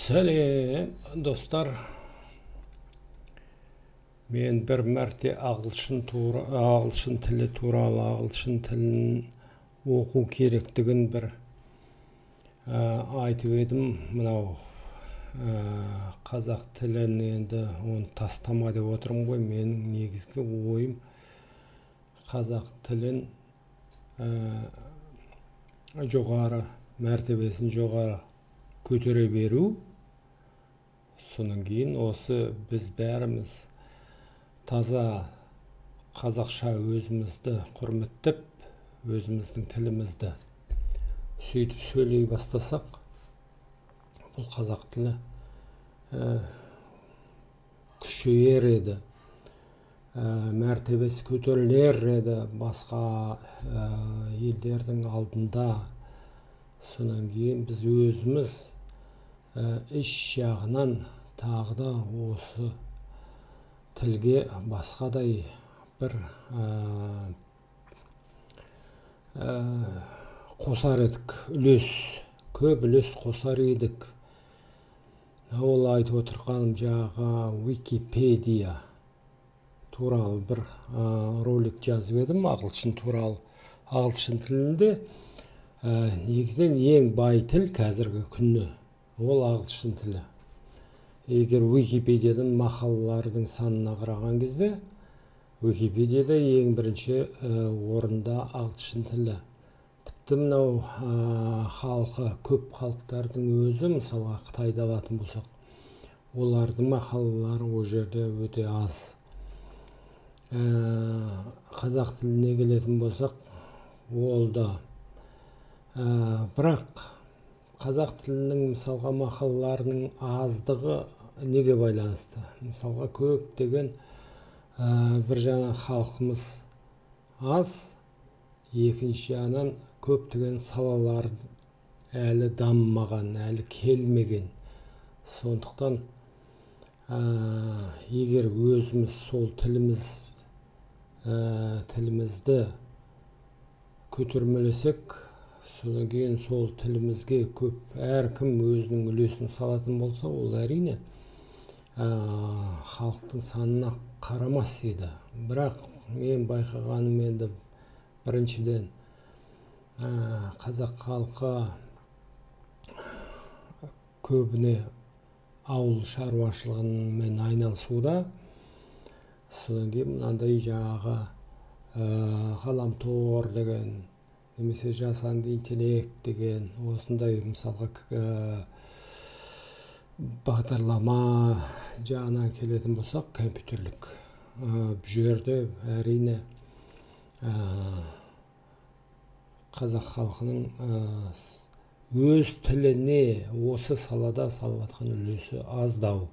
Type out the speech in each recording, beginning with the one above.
Сәлем, достар. Мен бір мәрте ағылшын тілі туралы, ағылшын тілін оқу керектігін бір айтып едім. Мынау қазақ тілін енді оны тастама деп отырмын ғой. Менің негізгі ойым қазақ тілін жоғары, мәртебесін жоғары көтере беру. Содан кейін осы біз бәріміз таза қазақша өзімізді құрметтеп, өзіміздің тілімізді сөйтіп сөйлей бастасақ, бұл қазақ тілі күшейер еді, мәртебесі көтерілер еді басқа елдердің алдында. Содан кейін біз өзіміз іш жағынан тағы да осы тілге басқадай бір қосар едік, көп үлес қосар едік. Ол айтып отырғаным жаңағы Википедия туралы бір ролик жазып едім, ағылшын туралы. Ағылшын тілінде негізінен ең бай тіл қазіргі күні ол ағылшын тілі. Егер Википедиядан мақалалардың санына қараған кезде, Википедияда ең бірінші орында ағылшын тілі. Тіпті мынау көп халықтардың өзі, мысалға Қытайды алатын болсақ, олардың мақалалары ол жерде өте аз. Қазақ тіліне келетін болсақ, ол да бірақ қазақ тілінің мысалға мақалаларының аздығы неге байланысты? Мысалға көптеген бір жағынан халқымыз аз, екінші жағынан көптеген салалар әлі дамымаған, әлі келмеген. Сондықтан егер өзіміз сол тілімізді көтермелесек, содан кейін сол тілімізге әркім өзінің үлесін салатын болса, ол әрине халықтың санына қарамас еді. Бірақ мен байқағаным енді біріншіден қазақ халқы көбіне ауыл шаруашылығымен айналысуда. Содан кейін мынандай жаңағы ғаламтор деген, немесе жасанды интеллект деген, осындай мысалға бағдарлама жағынан келетін болсақ, компьютерлік. Бұл жерде әрине қазақ халқының өз тіліне осы салада салып жатқан үлесі аздау.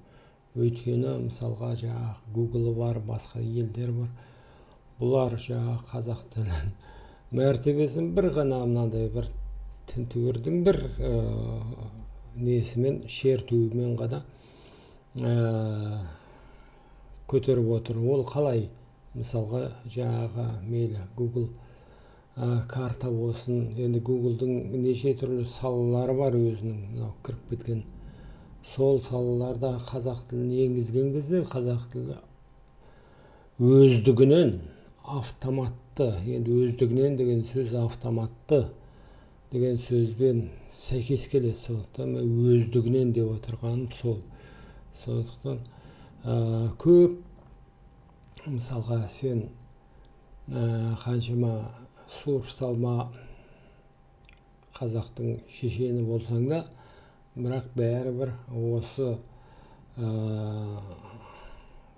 Өйткені мысалға жаңағы Google бар, басқа елдер бар. Бұлар жаңағы қазақ тілін мәртебесін бір ғана мынандай бір тінтуірдің бір несімен, шертуімен ғана көтеріп отыр. Ол қалай? Мысалға жаңағы мейлі Google карта болсын, енді Google'дың неше түрлі салалары бар өзінің кіріп кеткен. Сол салаларда қазақ тілін енгізген кезде қазақ тілі өздігінен автоматты, енді өздігінен деген сөз автоматты деген сөзбен сәйкес келеді. Сондықтан мен өздігінен деп отырғаным сол. Сондықтан көп, мысалға сен қаншама суырып салма қазақтың шешені болсаң да, бірақ бәрібір осы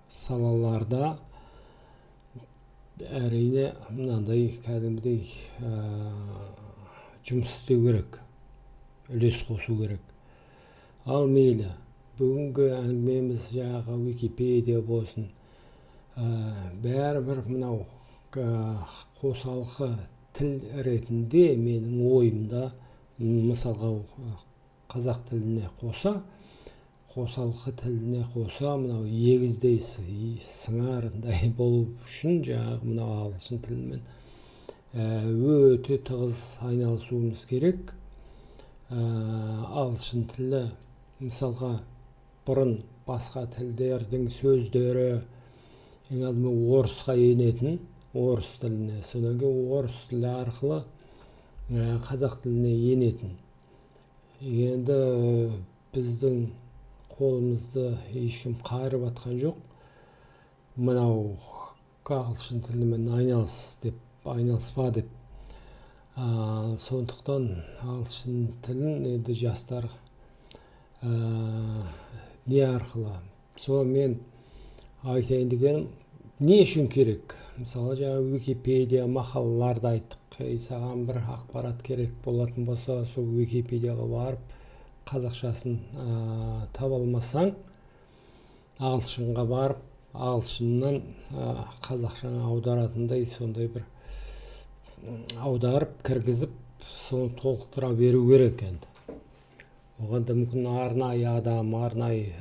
салаларда әрине мынандай кәдімгідей жұмыс істеу керек, үлес қосу керек. Ал мейлі, бүгінгі әңгімеміз жаңағы Википедия болсын, бәрібір мынау қосалқы тіл ретінде менің ойымда, мысалға қазақ тіліне қосалқы тіліне қоса, мынау егіздей сыңарындай болу үшін жаңағы мынау ағылшын тілімен өте тығыз айналысуымыз керек. Ағылшын тілі мысалға бұрын басқа тілдердің сөздері ең алдымен орысқа енетін, орыс тіліне, содан кейін орыс тілі арқылы қазақ тіліне енетін. Енді біздің қолымызды ешкім қайырып атқан жоқ. Мынау ағылшын тілімен айналыспа деп. Сондықтан ағылшын тілін енді жастар не арқылы? Сол мен айтайын дегенім, не үшін керек? Мысалы, жаңа Википедия мақалаларды айттық. Саған бір ақпарат керек болатын болса, сол Википедияға барып, қазақшасын таба алмасаң, ағылшынға барып, ағылшыннан қазақшаға аударатындай сондай бір аударып, кіргізіп, соны толықтыра беру керек енді. Оған да мүмкін арнайы адам, арнайы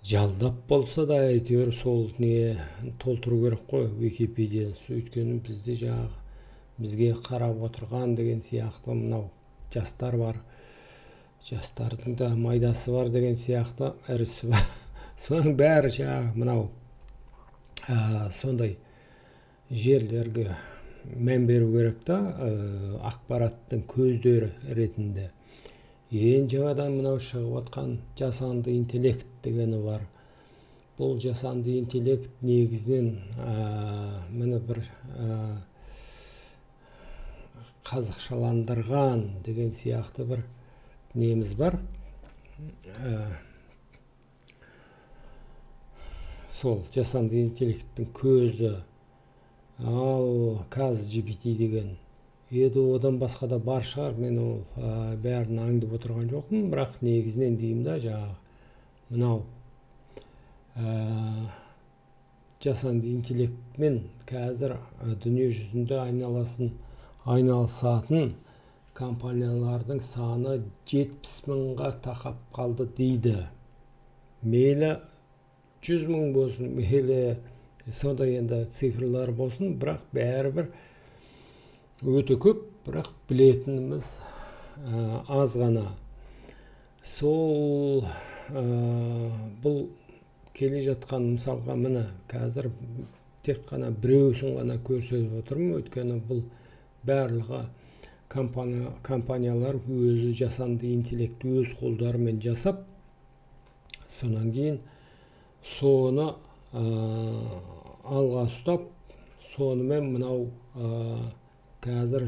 жалдап болса да, әйтеуір сол не толтыру керек қой Википедия. Өйткені бізде жаңағы бізге қарап отырған деген сияқты мынау жастар бар. Жастардың да майдасы бар деген сияқты ірісі бар. Соның бәрі жаңағы мынау сондай жерлерге мән беру керек та, ақпараттың көздері ретінде. Жаңадан мынау шығып отқан жасанды интеллект дегені бар. Бұл жасанды интеллект негізінен міне бір қазақшаландырған деген сияқты бір неміз бар. Сол жасанды интеллекттің көзі, ал ChatGPT деген. Еді одан басқа да бар шығар, мен ол бәрін аңдып отырған жоқпын, бірақ негізінен деймін да, жаңағы мынау жасанды интеллектмен қазір дүние жүзінде айналысатын компаниялардың саны 70 мыңға тақап қалды дейді. Мейлі 100 мың болсын, мейлі сондай енді цифрлар болсын, бірақ бәрібір өте көп, бірақ білетініміз аз ғана. Сол бұл келе жатқан мысалға міне қазір тек қана біреусін ғана көрсетіп отырмын, өйткені бұл барлығы компаниялар өзі жасанды интеллект өз қолдарымен жасап, сонан кейін соны алға ұстап, сонымен мынау қазір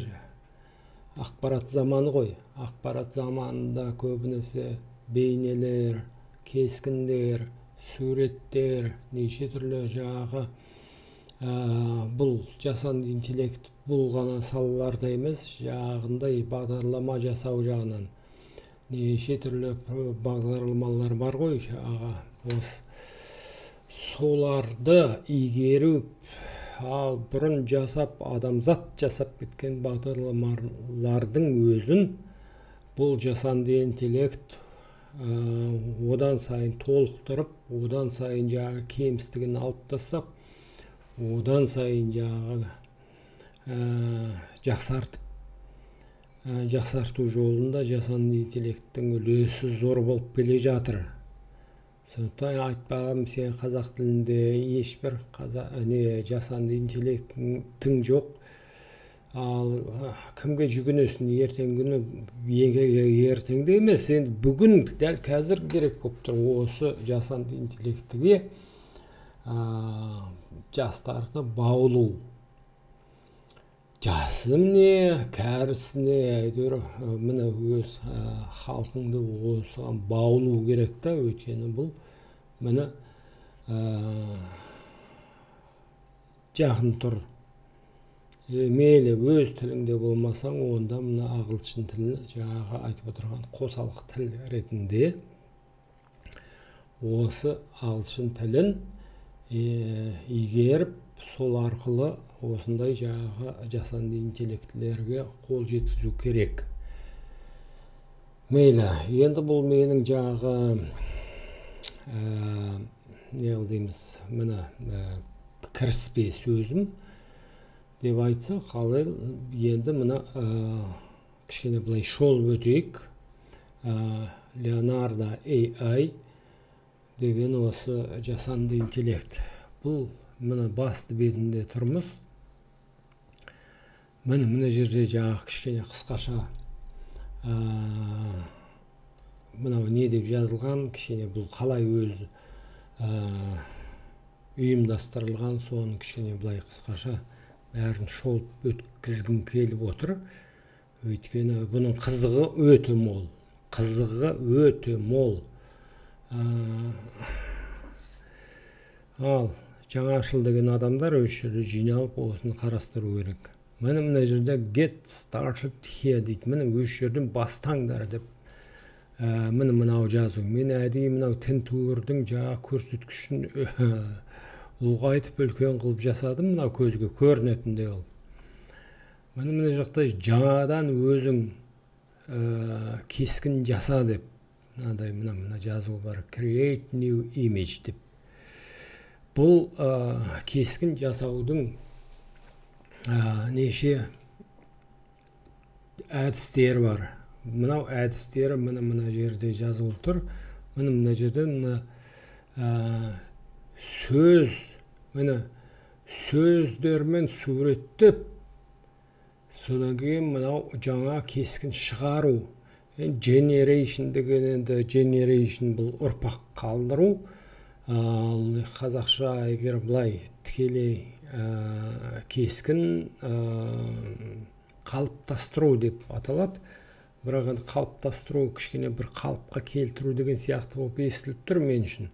ақпарат заманы ғой. Ақпарат заманында көбінесе бейнелер, кескіндер, суреттер, неше түрлі жаңағы бұл жасанды интеллект бұл ғана салаларда емес, жағындай бағдарлама жасау жағынан неше түрлі бағдарламалар бар ғой жаңағы. Соларды игеріп, бұрын адамзат жасап кеткен бағдарламалардың өзін бұл жасанды интеллект одан сайын толықтырып, одан сайын жаңағы кемістігін алып тастап, одан сайын жаңағы жақсарту жолында жасанды интеллекттің үлесі зор болып келе жатыр. Сондықтан айтпағым, сен қазақ тілінде ешбір жасанды интеллекттің жоқ. Ал кімге жүгінесің? Ертең күні ертеңде емес, енді бүгін дәл қазір керек болып тұр осы жасанды интеллектіге жастарды баулу. Жасым не, кәрісіне, әйтеуір міне өз халқыңды осыған баулу керек та, өйткені бұл міне жақын тұр. Мейлі өз тіліңде болмасаң, онда мына ағылшын тілі жаңағы айтып отырған қосалық тіл ретінде осы ағылшын тілін игеріп, сол арқылы осындай жаңағы жасанды интеллектілерге қол жеткізу керек. Мейлі, енді бұл менің жаңағы кіріспе сөзім деп айтса, қалай енді мына кішкене былай шолып өтейік. Leonardo AI деген осы жасанды интеллект. Бұл мына басты бетінде тұрмыз. Мына жерде жаңағы кішкене қысқаша мынау не деп жазылған, кішкене бұл қалай өзі ұйымдастырылған, соны кішкене былай қысқаша бәрін шолып өткізгім келіп отыр. Өйткені бұның қызығы өте мол. Ал жаңашыл деген адамдар осы жерде жиналып осыны қарастыру керек. Мына жерде get started here дейді. Міне осы жерден бастаңдар деп мынау жазу. Мен әдейі мынау тінтуірдің жаңа көрсеткішін ұлғайтып үлкен қылып жасадым, мынау көзге көрінетіндей қылып. Мына жақта жаңадан өзің кескін жаса деп мына жазу бар. Create new image деп. Бұл кескін жасаудың неше әдістері бар. Мынау әдістері мына жерде жазылып тұр. Мына жерде сөздермен суреттеп, содан кейін мынау жаңа кескін шығару. Generation деген енді generation бұл ұрпақ қалдыру. Ал қазақша егер былай тікелей кескін қалыптастыру деп аталады. Бірақ енді қалыптастыру кішкене бір қалыпқа келтіру деген сияқты болып естіліп тұр мен үшін.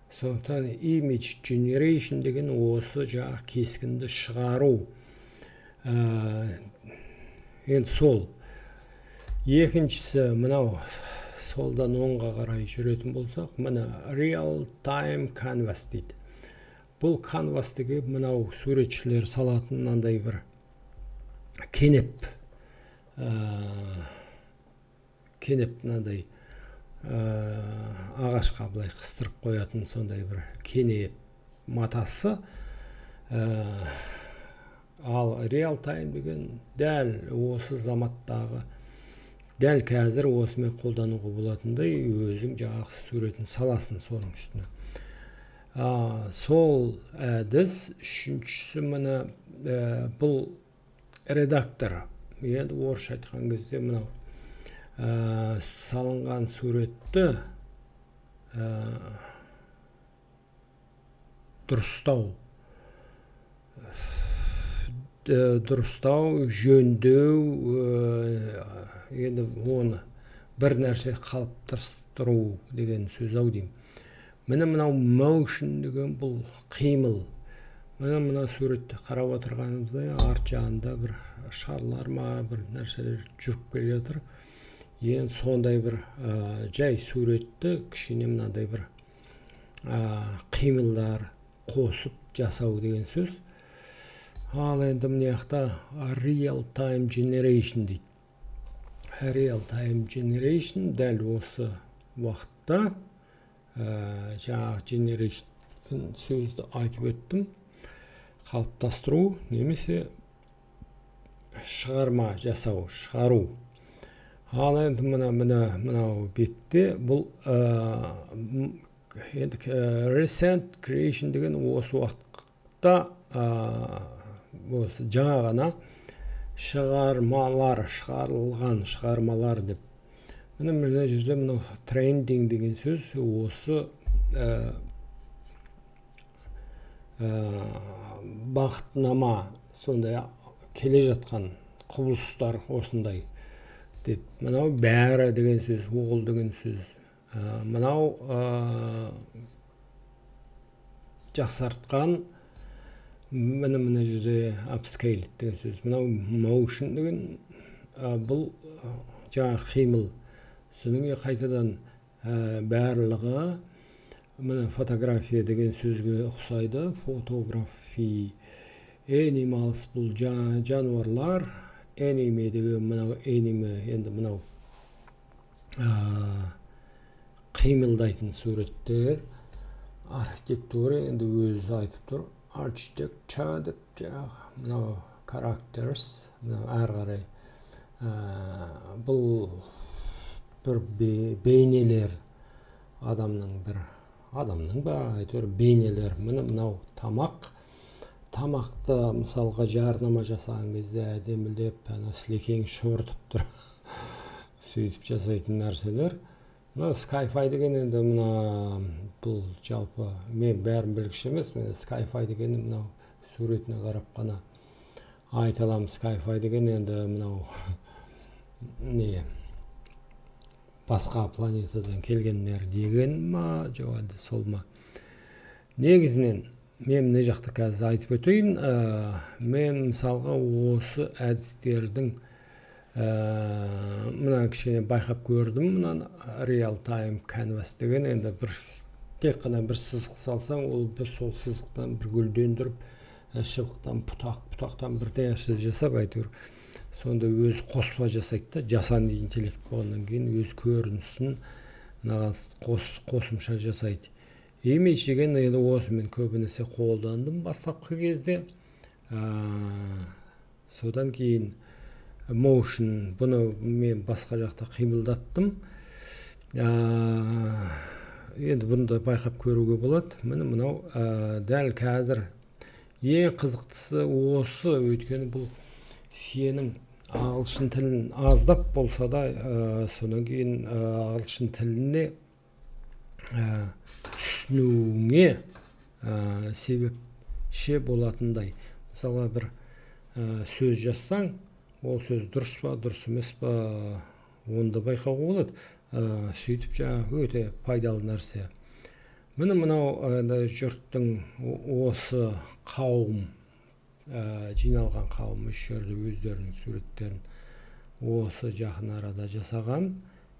Сондықтан image generation деген осы жаңа кескінді шығару. Енді сол. Екіншісі мынау солдан оңға қарай жүретін болсақ, мына real time canvas дейді. Бұл канвастығы мынау суретшілер салатын мынандай бір кенеп мынандай ағашқа былай қыстырып қоятын сондай бір кенеп матасы. Ал real time деген дәл осы заматтағы, дәл қазір осымен қолдануға болатындай өзің жаңағы суретін саласын соның үстіне. Сол әдіс. Үшіншісі мына бұл редактор. Енді орысша айтқан кезде мынау салынған суретті дұрыстау, жөндеу, енді оны бір нәрсе қалыптастыру деген сөз деймін. Мынау motion деген бұл қимыл. Мына суретті қарап отырғанымызда арт жағында бір шарлар ма, бір нәрселер жүріп келе жатыр. Енді сондай бір жай суретті кішкене мынандай бір қимылдар қосып жасау деген сөз. Ал енді мына жақта real time generation дейді. Real time generation дәл осы уақытта жаңағы generation сөзді айтып өттім. Қалыптастыру немесе шығарма жасау, шығару. Ал енді мынау бетте бұл recent creation деген осы уақытта осы жаңа ғана шығарылған шығармалар деп. Мына жерде мынау trending деген сөз осы бағыттнама, сондай келе жатқан құбылыстар осындай деп. Мынау бәрі деген сөз, ол деген сөз. Мынау жақсартқан, мына жерде upscale деген сөз. Мынау motion деген бұл жаңа қимыл. Соның қайтадан барлығы мына фотография деген сөзге ұқсайды. Фотографи. Animals бұл жануарлар. Anime деген мынау anime, енді мынау қимылдайтын суреттер. Архитектура енді өзі айтып тұр. Architecture деп жаңағы мынау characters, мынау әрі қарай бұл бір бейнелер, адамның ба әйтеуір бейнелер. Мынау тамақты мысалға жарнама жасаған кезде әдемілеп сілекең шұбыртып тұр сөйтіп жасайтын нәрселер. Мына Skyfi деген енді бұл жалпы мен бәрін білгіш емес, Skyfi деген мынау суретіне қарап қана айта аламын. Skyfi деген енді мынау басқа планетадан келгендер деген ма, жоқ әлде сол ма? Негізінен мен мына жақты қазір айтып өтейін. Мен мысалға осы әдістердің мына кішкене байқап көрдім. Мына real time canvas деген енді тек қана бір сызық салсаң, ол сол сызықтан бір гүлдендіріп, шыбықтан бұтақтан бір нәрсе жасап, әйтеуір сонда өз қоспа жасайды да, жасанды интеллект болғаннан кейін өз көрінісін қосымша жасайды. Image деген енді осы мен көбінесе қолдандым бастапқы кезде. Содан кейін motion, бұны мен басқа жақта қимылдаттым. Енді бұны да байқап көруге болады. Мынау дәл қазір ең қызықтысы осы, өйткені бұл сенің ағылшын тілін аздап болса да, содан кейін ағылшын тіліне түсінуіңе себепші болатындай. Мысалға бір сөз жазсаң, ол сөз дұрыс па, дұрыс емес па, онда байқауға болады. Сөйтіп өте пайдалы нәрсе. Мынау жұрттың осы қауым, жиналған қауым үш жерде өздерінің суреттерін осы жақын арада жасаған.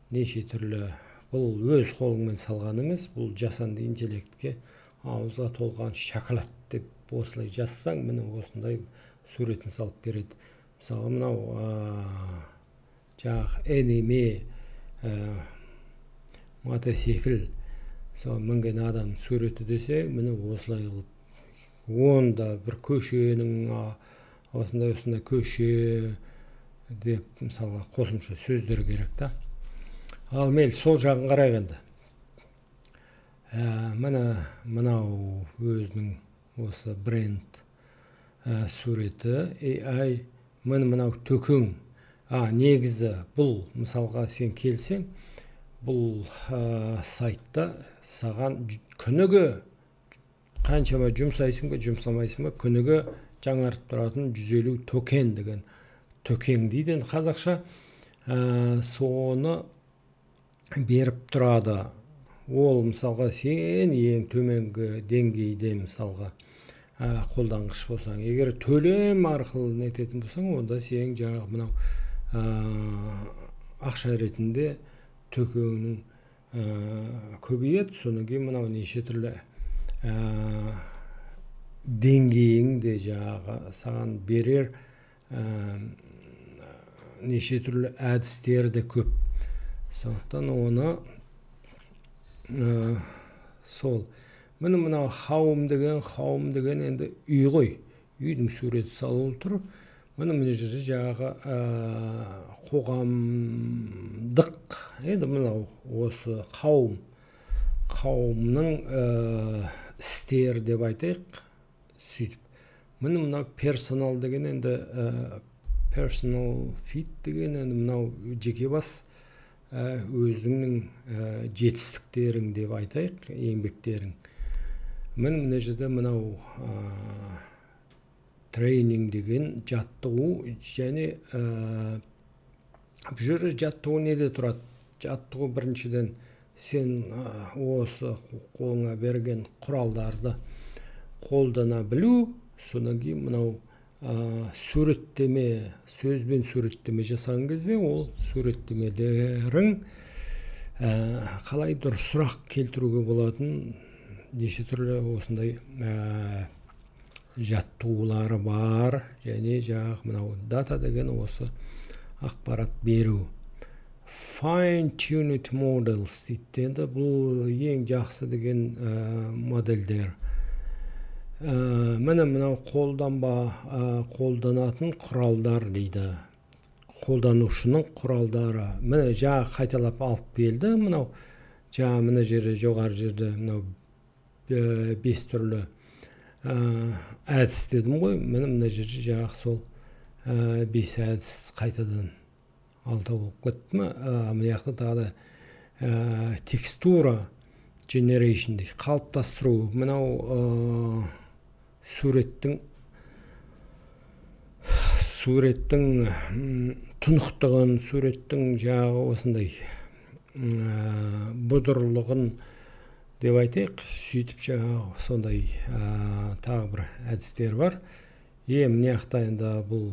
Неше түрлі, бұл өз қолыңмен салған емес, бұл жасанды интеллектке ауызға толған шоколад деп осылай жазсаң, міне осындай суретін салып береді. Мысалы мынау эниме мотоцикл мінген адам суреті десе, міне осылай қылып, онда бір көшенің осындай көше деп мысалға қосымша сөздер керек та. Ал мейлі сол жағын қарайық енді. Мынау өзінің осы бренд суреті AI. Мынау төкең. Негізі бұл мысалға сен келсең, бұл сайтта саған күніге қаншама жұмсайсың ба, жұмсамайсың ба, күніге жаңарып тұратын 150 токен деген. Төкең дейді қазақша. Соны беріп тұрады. Ол мысалға сен ең төменгі деңгейде мысалға қолданғыш болсаң, егер төлем арқылы нететін болсаң, онда сен жаңағы мынау ақша ретінде төкеңнің көбейеді. Содан кейін мынау неше түрлі деңгейіңде жаңағы саған берер неше түрлі әдістері де көп. Сондықтан оны сол. Мынау хауым деген енді үй ғой. Үйдің суреті салып тұр. Мына жерде жаңағы қоғамдық, енді мынау осы қауымның істер деп айтайық. Сөйтіп. Мынау персонал деген енді personal fit деген енді мынау жеке бас өзіңнің жетістіктерің деп айтайық, еңбектерің. Мына жерде мынау тренинг деген жаттығу, және бұл жерде жаттығу неде тұрады? Жаттығу біріншіден сен осы қолыңа берген құралдарды қолдана білу, содан кейін мынау суреттеме, сөзбен суреттеме жасаған кезде, ол суреттемелерің қалай дұрысырақ келтіруге болатын неше түрлі осындай жаттығулары бар. Және жаңағы мынау дата деген осы ақпарат беру. Fine-tuned models дейді. Бұл ең жақсы деген модельдер. Мынау қолданатын құралдар дейді. қолданушының құралдары. Міне жаңа қайталап алып келді. Мынау жаңа мына жерде жоғары жерде мынау 5 түрлі әдіс дедім ғой. Мына жерде жаңа сол 5 әдіс қайтадан 6 болып кетті ме? Мына жақта тағы да текстура generation дейді, қалыптастыру. Мынау суреттің тұнықтығын, суреттің жаңағы осындай бұдырлығын деп айтайық. Сөйтіп жаңағы сондай тағы бір әдістер бар. Мына жақта енді бұл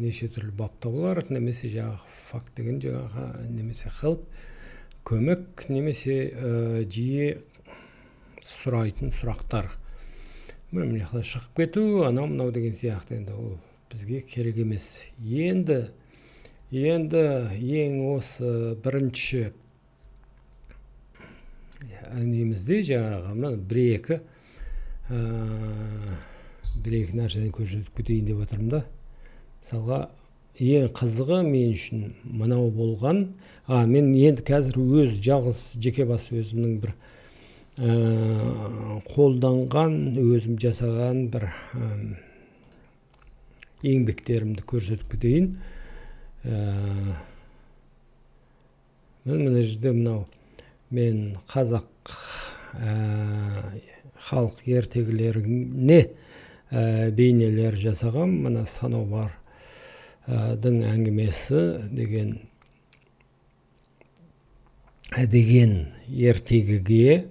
неше түрлі баптаулар, немесе жаңағы факт деген жаңағы, немесе help, көмек, немесе жиі сұрайтын сұрақтар. Мына жақта шығып кету, анау деген сияқты, енді ол бізге керек емес. Енді ең осы бірінші немізде жаңағы бір-екі нәрседен көрсетіп кетейін деп отырмын да. Мысалға, ең қызығы мен үшін мынау болған. Мен енді қазір өз жалғыз жеке бас өзімнің бір қолданған, өзім жасаған бір еңбектерімді көрсетіп кетейін. Мына жерде мынау мен қазақ халық ертегілеріне бейнелер жасаған. Мына Санобардың әңгімесі деген ертегіге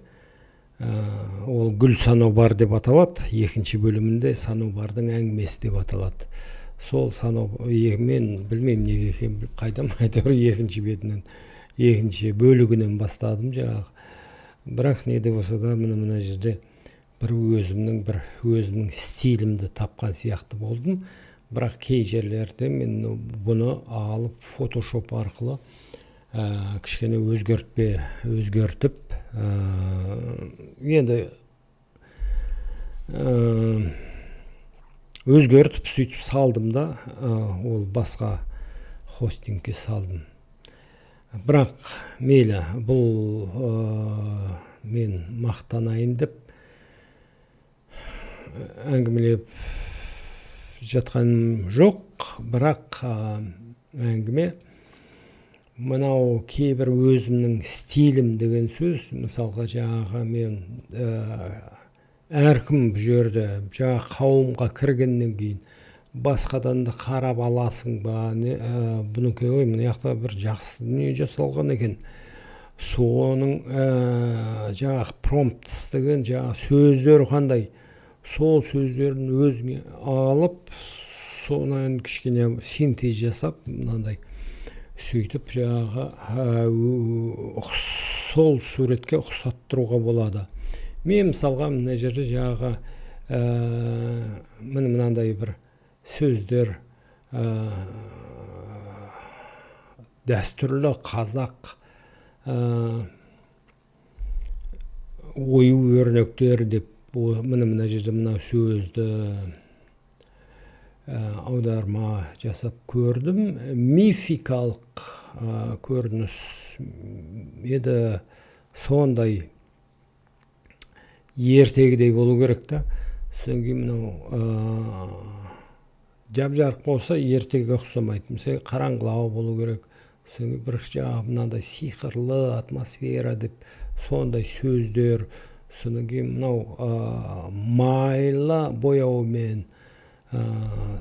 ол Гүл Санобар деп аталады. Екінші бөлімінде Санобардың әңгімесі деп аталады. Сол мен білмеймін неге екен, қайдам айтыр екінші бетінен, екінші бөлігінен бастадым жаңағы. Бірақ не де болса да мына жерде өзімнің стилімді тапқан сияқты болдым. Бірақ кей жерлерде мен бұны алып фотошоп арқылы кішкене өзгертіп енді өзгертіп сөйтіп салдым да, ол басқа хостингке салдым. Бірақ мейлі, бұл мен мақтанайын деп әңгімелеп жатқаным жоқ. Бірақ әңгіме мынау кейбір өзімнің стилім деген сөз. Мысалға жаңағы мен әркім жерде жаңағы қауымға кіргеннен кейін басқадан да қарап аласың ба, бұныкі ғой, мына жақта бір жақсы дүние жасалған екен. Соның жаңағы промптс деген жаңағы сөздер қандай, сол сөздерін өзіңе алып, содан кішкене синтез жасап, мынандай сөйтіп жаңағы сол суретке ұқсаттыруға болады. Мен мысалға мына жерде жаңағы мынандай бір сөздер, дәстүрлі қазақ ою өрнектер деп мына жерде мына сөзді аударма жасап көрдім. Мификалық көрініс еді, сондай ертегідей болу керек та. Содан кейін мынау жап-жарық болса ертегіге ұқсамайды. Мысалы қараңғылау болу керек. Содан кейін бір жаңағы мынандай сиқырлы атмосфера деп сондай сөздер. Содан кейін мынау майлы бояумен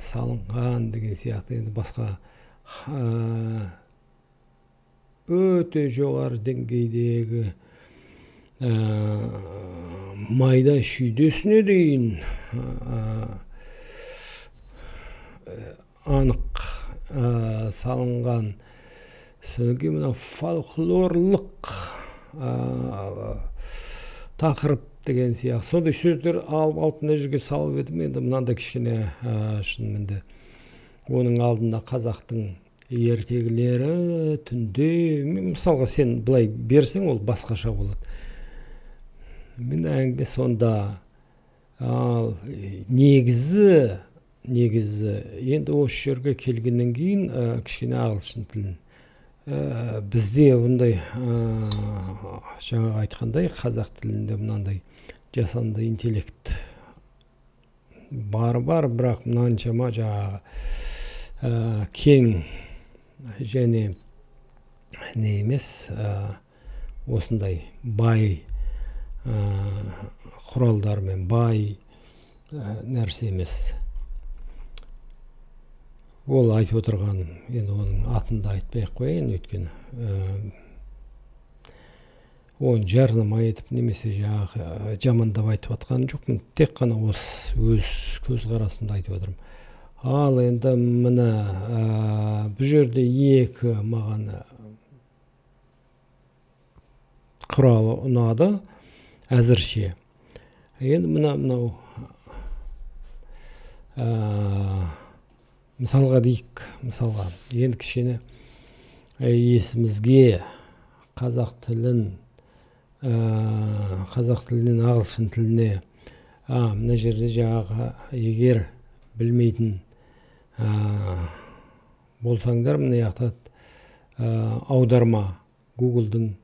салынған деген сияқты, енді басқа өте жоғары деңгейдегі майда шүйдесіне дейін анық салынған. Содан кейін мына фольклорлық тақырып деген сияқты сондай сөздер алып мына жерге салып едім. Енді мынандай кішкене шынымен оның алдында қазақтың ертегілері түнде, мысалға сен былай берсең ол басқаша болады. Мен әңгіме сонда. Ал негізі негізі енді осы жерге келгеннен кейін кішкене ағылшын тілін бізде бұндай жаңағы айтқандай қазақ тілінде мынандай жасанды интеллект бар, бірақ мынаншама жаңағы кең және не емес осындай бай құралдармен бай нәрсе емес. Ол айтып отырған, енді оның атын да айтпай қояйын, өйткені оны жарнама етіп немесе жаңағы жамандап айтып жатқан жоқпын, тек қана осы өз көзқарасымды айтып отырмын. Ал енді мына бұл жерде екі маған құралы ұнады әзірше. Енді мынау мысалға дейік, енді кішкене есімізге қазақ тілінен ағылшын тіліне мына жерде жаңағы егер білмейтін болсаңдар, мына жақта аударма, Google'дың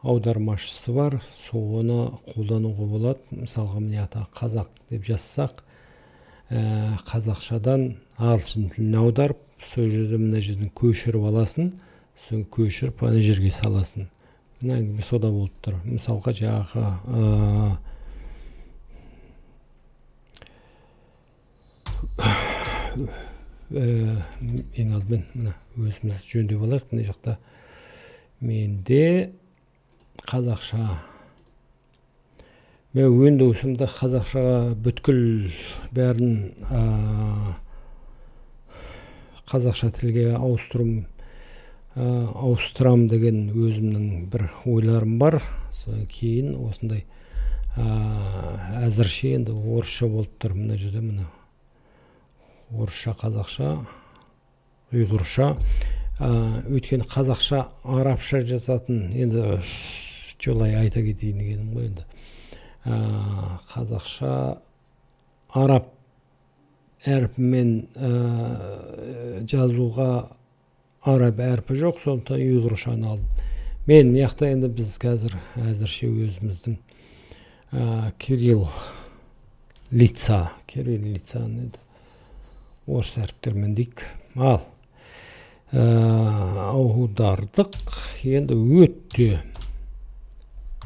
аудармашысы бар, соны қолдануға болады. Мысалға мына жақта қазақ деп жазсақ, қазақшадан ағылшын тіліне аударып, сол жерде мына жерден көшіріп аласын, соны көшіріп ана жерге саласын. Мына әңгіме сода болып тұр. Мысалға жаңағы ең алдымен мына өзіміз жөндеп алайық. Мына жақта менде қазақша, мен Windows'ымда қазақшаға бүткіл бәрін қазақша тілге ауыстырам деген өзімнің бір ойларым бар. Кейін осындай әзірше енді орысша болып тұр. Мына жерде мына орысша, қазақша, ұйғырша. Өйткені қазақша, арабша жазатын, енді жолай айта кетейін дегенім ғой енді. Қазақша араб әрпімен жазуға араб әрпі жоқ, сондықтан ұйғыршаны алдым. Мен мияқта енді біз қазір әзірше өзіміздің кириллицаны енді орыс әріптермен дейік. Ал аудардық, енді өте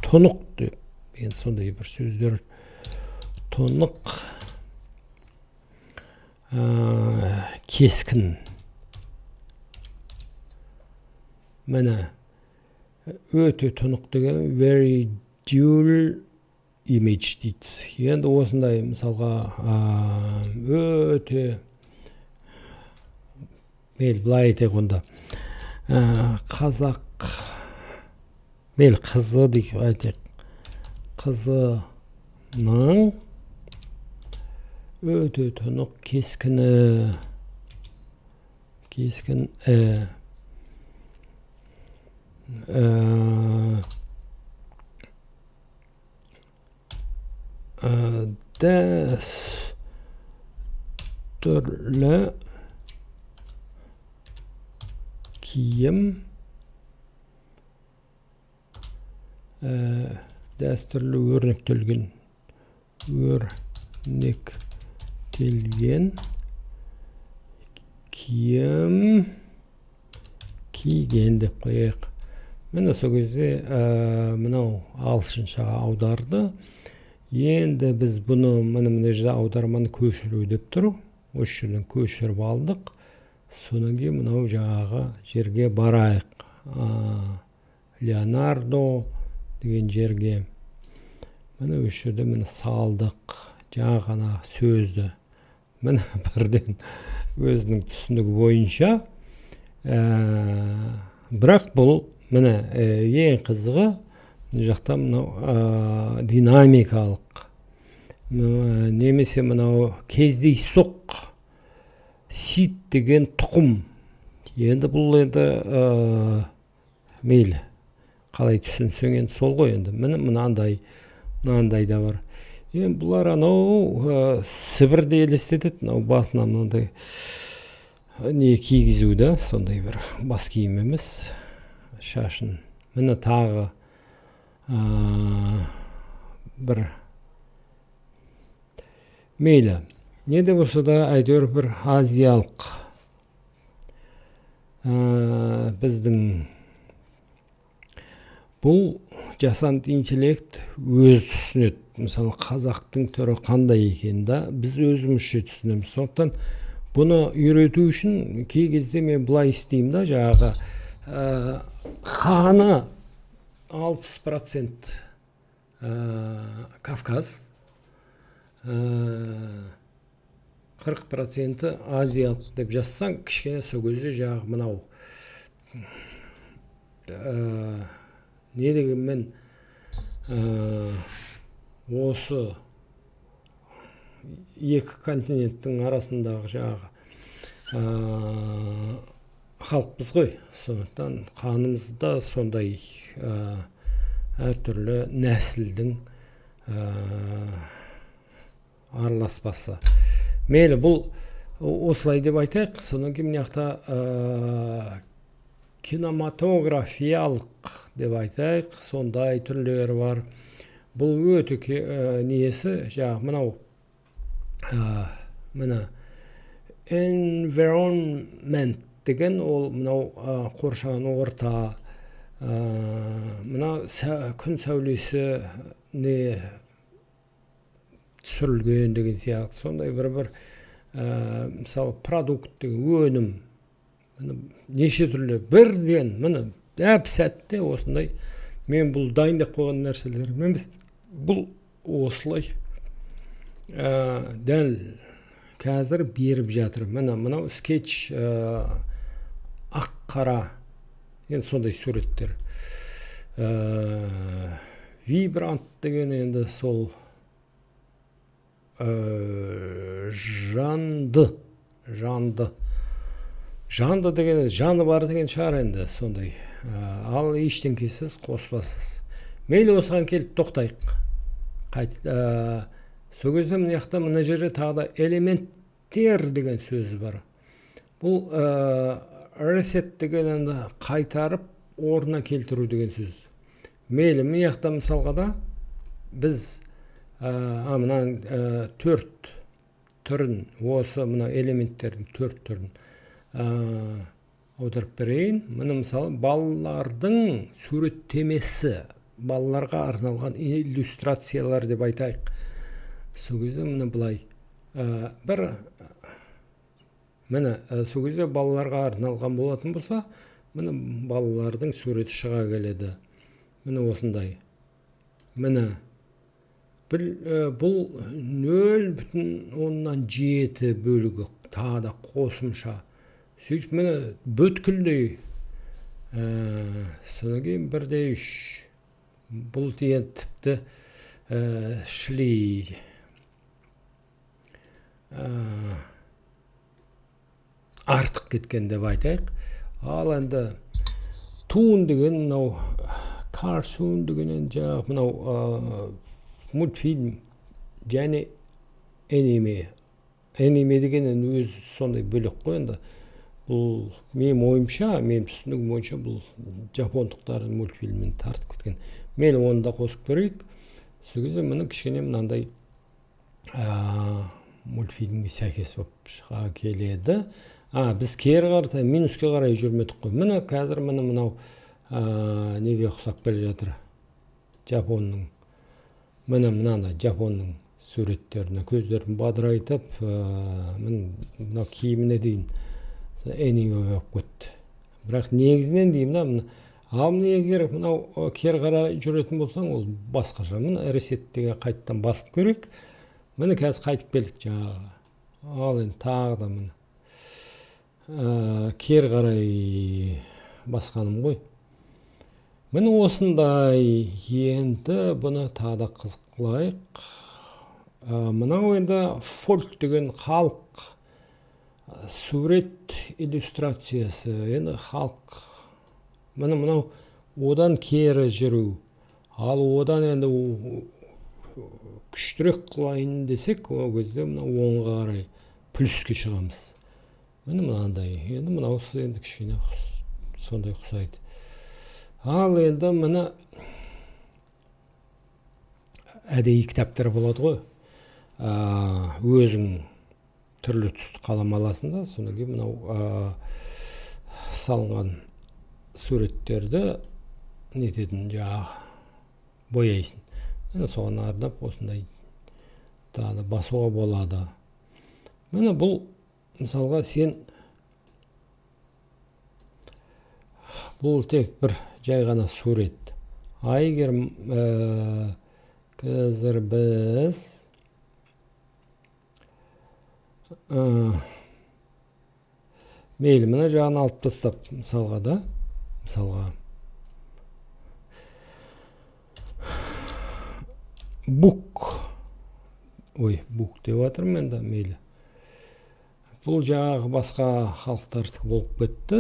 тұнық деп, енді сондай бір сөздер, тұнық, кескін. Міне өте тұнық деген very dual image дейді. Енді осындай мысалға өте былай айтайық онда қазақ қызы дейік, айтайық, қызының өте тұнық кескін дәстүрлі киім, дәстүрлі өрнектелген киім киген деп қояйық. Міне сол кезде мынау ағылшыншаға аударды. Енді біз бұны мына жерде аударманы көшіру деп тұр. Осы жерден көшіріп алдық. Содан кейін мынау жаңағы жерге барайық. Леонардо деген жерге. Міне осы жерде міне салдық. Жаңағы сөзді. Міне бірден өзінің түсінігі бойынша. Бірақ бұл міне ең қызығы жақта мынау динамикалық. Немесе мынау кездейсоқ сит деген тұқым. Енді бұл енді мейлі қалай түсінсең енді сол ғой енді. Мынандай да бар. енді бұлар анау Сібірде елестетеді, мынау басына мынандай не кигізу да, сондай бір бас киім емес, шашын. Міне тағы бір мейлі. Не де болса да әйтеуір бір азиялық біздің бұл жасанды интеллект өз түсінеді. Мысалы қазақтың түрі қандай екен да, біз өзімізше түсінеміз. Сондықтан бұны үйрету үшін кей кезде мен былай істеймін да, жаңағы қаны 60% Кавказ, 40% азиялық деп жазсаң, кішкене сол кезде жаңағы мынау не дегенмен осы екі континенттің арасындағы жаңағы халықпыз ғой. Сондықтан қанымызда сондай әртүрлі нәсілдің араласпасы. Мейлі, бұл осылай деп айтайық. Содан кейін мына кинематографиялық деп айтайық, сондай түрлері бар. Бұл өте несі, жаңағы мынау мына environment деген ол мынау қоршаған орта, мына күн сәулесі не түсірілген деген сияқты, сондай бір мысалы продукт деген өнім, неше түрлі бірден міне әп сәтте осындай. Мен бұл дайындап қойған нәрселер емес, бұл осылай дәл қазір беріп жатыр. Мынау скетч ақ-қара, енді сондай суреттер. Вибрант деген енді сол жанды деген жаны бар деген шығар енді сондай. Ал ештеңкесіз, қоспасыз. Мейлі, осыған келіп тоқтайық. Сол кезде мына жерде тағы да элементтер деген сөз бар. Бұл reset деген енді қайтарып орнына келтіру деген сөз. Мейлі, мысалға да біз мына 4 түрін, осы мына элементтердің 4 түрін аударып берейін. Міне мысалы балалардың суреттемесі, балаларға арналған иллюстрациялар деп айтайық. Сол кезде міне былай міне сол кезде балаларға арналған болатын болса, міне балалардың суреті шыға келеді. Міне осындай. Міне бұл 0,7 бөлігі тағы да қосымша. Сөйтіп міне бүткілдей. Содан кейін 1/3. Бұл деген тіпті шли артық кеткен деп айтайық. Ал енді туын деген мынау cartoon деген жаңағы мынау мультфильм және аниме. Аниме деген өзі сондай бөлек қой енді. Бұл менің ойымша, менің түсінігім бойынша бұл жапондықтардың мультфильмін тартып кеткен. Мейлі, оны да қосып көрейік. Сол кезде міне кішкене мынандай мультфильмге сәйкес болып шыға келеді. Біз кері қарай, минуске қарай жүрмедік қой. Міне қазір мынау неге ұқсап келе жатыр? Жапонның. Міне мынандай жапонның суреттеріне көздерін бадырайтып, мына киіміне дейін аниме болып кетті. Бірақ негізінен деймін, егер мынау кері қарай жүретін болсаң, ол басқаша. Міне ресеттеге қайттан басып көрейік. Міне қазір қайтып келдік жаңағы. Ал енді тағы да міне кері қарай басқаным ғой. Міне осындай. Енді бұны тағы да қызық қылайық. Мынау енді фольк деген халық сурет иллюстрациясы. Енді халық. Міне мынау одан кері жүру. Ал одан енді күштірек қылайын десек, ол кезде мына оңға қарай плюске шығамыз. Міне мынандай. Енді мынаусы енді кішкене сондай ұқсайды. Ал енді мына әдейі кітаптар болады ғой. Өзің түрлі түсті қалам аласың да, содан кейін мынау салынған суреттерді нететін бояйсың. Міне соған арнап осындай тағы басуға болады. Міне бұл мысалға сен бұл тек бір жай ғана сурет. Егер қазір біз мейлі мына жағын алып тастап, мысалға бук деп жатырмын енді, мейлі. Бұл жаңағы басқа халықтардікі болып кетті.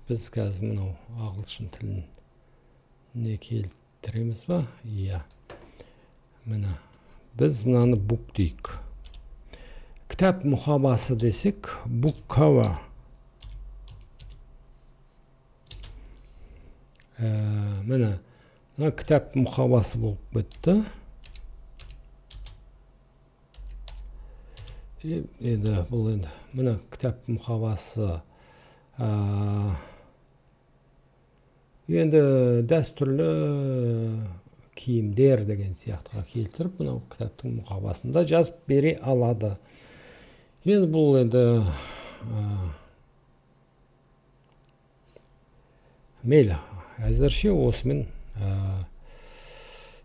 Біз қазір мынау ағылшын тілін не келтіреміз ба? Иә. Міне, біз мынаны бук дейік. Кітап мұқабасы десек, book cover. Міне, кітап мұқабасы болып кетті. Енді бұл енді, міне кітап мұқабасы енді дәстүрлі киімдер деген сияқтыға келтіріп, мынау кітаптың мұқабасында жазып бере алады. Енді бұл енді мейлі, әзірше осымен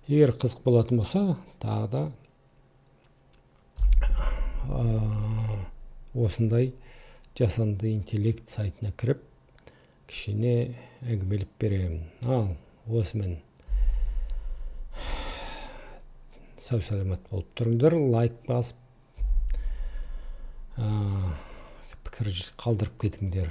егер қызық болатын болса, тағы да осындай жасанды интеллект сайтына кіріп, кішкене әңгімелеп беремін. Ал осымен сау саламат болып тұрыңдар, лайк басып, пікір қалдырып кетіңдер.